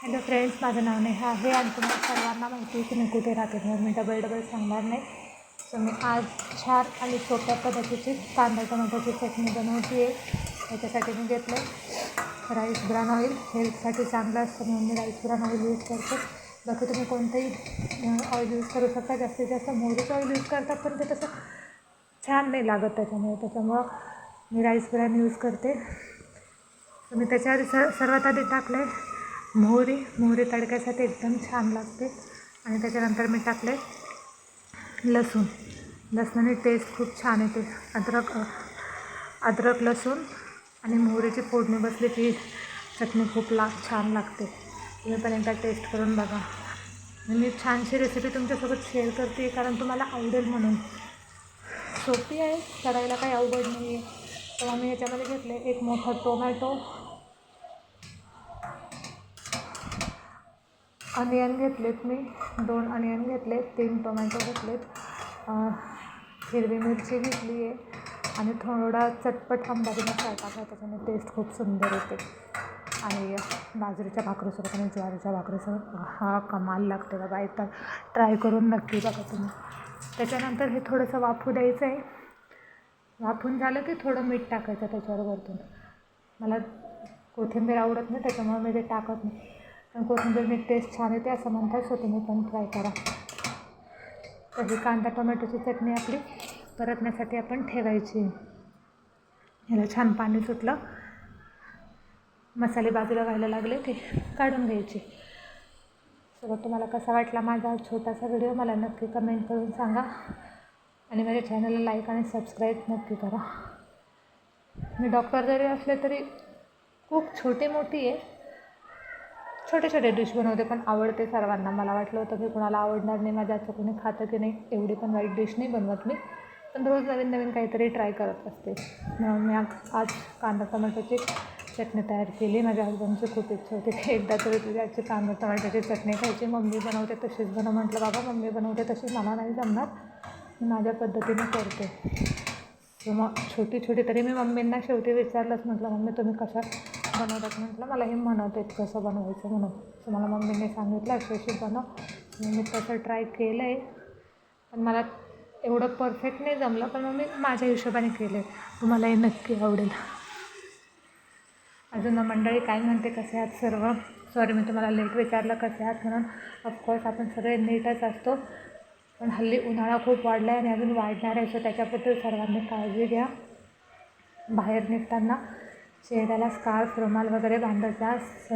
Hello friends, माझं नाव नेहा आहे आणि तुम्हाला सर्वांना माहिती आहे की मी कुठे राहते. म्हणून मी डबल सांगणार नाही. सो मी आज छान आणि सोप्या पद्धतीची कांदा टोमॅटोची चटणी बनवते आहे. त्याच्यासाठी मी घेतलं राईस ब्रान ऑइल. हेल्थसाठी चांगलं असतं म्हणून मी राईस ब्रान ऑइल यूज करते. बाकी तुम्ही कोणतंही ऑइल यूज करू शकता. जास्तीत जास्त मोहरीचं ऑइल यूज करतात, पण ते तसं छान नाही लागत त्याच्यामुळं मी राईस ब्रान यूज करते. तर मी त्याच्याआधी सर्वात आधी टाकलं आहे मोहरी तडक्यासाठी एकदम छान लागते. आणि त्याच्यानंतर मी टाकले लसणाने टेस्ट खूप छान येते. अद्रक लसूण आणि मोहरीची फोडणी बसली की चटणी खूप छान लागते. तुम्ही पण एकदा टेस्ट करून बघा. मी छानशी रेसिपी तुमच्यासोबत शेअर करते कारण तुम्हाला आवडेल म्हणून. सोपी आहे, करायला काही अवघड नाही आहे. तर आम्ही याच्यामध्ये घेतले एक मोठा टोमॅटो, अनियन घेतलेत मी 2 अनियन घेतलेत, 3 टोमॅटो घेतलेत, हिरवी मिरची घेतली आहे आणि थोडा चटपट आंबाडी मसाला टाकला. त्याच्याने टेस्ट खूप सुंदर येते. आणि बाजरीच्या भाकरीसोबत आणि ज्वारीच्या भाकरीसोबत हा कमाल लागते बाबा. एकदा ट्राय करून नक्की बघा तुम्ही. त्याच्यानंतर हे थोडंसं वाफू द्यायचं आहे. वाफून झालं की थोडं मीठ टाकायचं त्याच्यावर वरतून. मला कोथिंबीर आवडत नाही त्याच्यामुळे मी ते टाकत नाही, पण कोथिंबीरने टेस्ट छान येते असं म्हणतात. सो तुम्ही पण ट्राय करा. तर ही कांदा टोमॅटोची चटणी आपली परतण्यासाठी आपण ठेवायची. ह्याला छान पाणी सुटलं, मसाले बाजूला व्हायला लागले की काढून घ्यायचे. सोबत तुम्हाला कसा वाटला माझा छोटासा व्हिडिओ मला नक्की कमेंट करून सांगा. आणि माझ्या चॅनलला लाईक आणि सबस्क्राईब नक्की करा. मी डॉक्टर जरी असले तरी खूप छोटी मोठी आहे, छोटे डिश बनवते, पण आवडते सर्वांना. मला वाटलं होतं की कोणाला आवडणार नाही, माझ्या हातचं कोणी खातं की नाही. एवढी पण वाईट डिश नाही बनवत मी, पण रोज नवीन काहीतरी ट्राय करत असते. म्हणून मी आज कांदा टोमॅटोची चटणी तयार केली. माझ्या हसबंडची खूप इच्छा होती की एकदा तरी तुझ्या आजची कांदा टोमॅटोची चटणी खायची. मम्मी बनवते तशीच बनव. म्हटलं बाबा मम्मी बनवते तशी मला नाही जमणार, मी माझ्या पद्धतीने करते. मग छोटी तरी मी मम्मींना शेवटी विचारलंच. म्हटलं मम्मी तुम्ही कशा बनवतात? म्हटलं मला हे म्हणत आहेत कसं बनवायचं म्हणून. तर मला मम्मीने सांगितलं अशी बनव. मी तसं ट्राय केलं आहे, पण मला एवढं परफेक्ट नाही जमलं, पण मग मी माझ्या हिशोबाने केलं आहे. तुम्हालाही नक्की आवडेल. अजून मंडळी काय म्हणते, कसे आहात सर्व? सॉरी मी तुम्हाला लेट विचारलं कसे आहात म्हणून. ऑफकोर्स आपण सगळे नीटच असतो, पण हल्ली उन्हाळा खूप वाढला आहे आणि अजून वाढणार आहे. सो त्याच्याबद्दल सर्वांनी काळजी घ्या. बाहेर निघताना चेहऱ्याला स्कार्फ रुमाल वगैरे बांधत जा.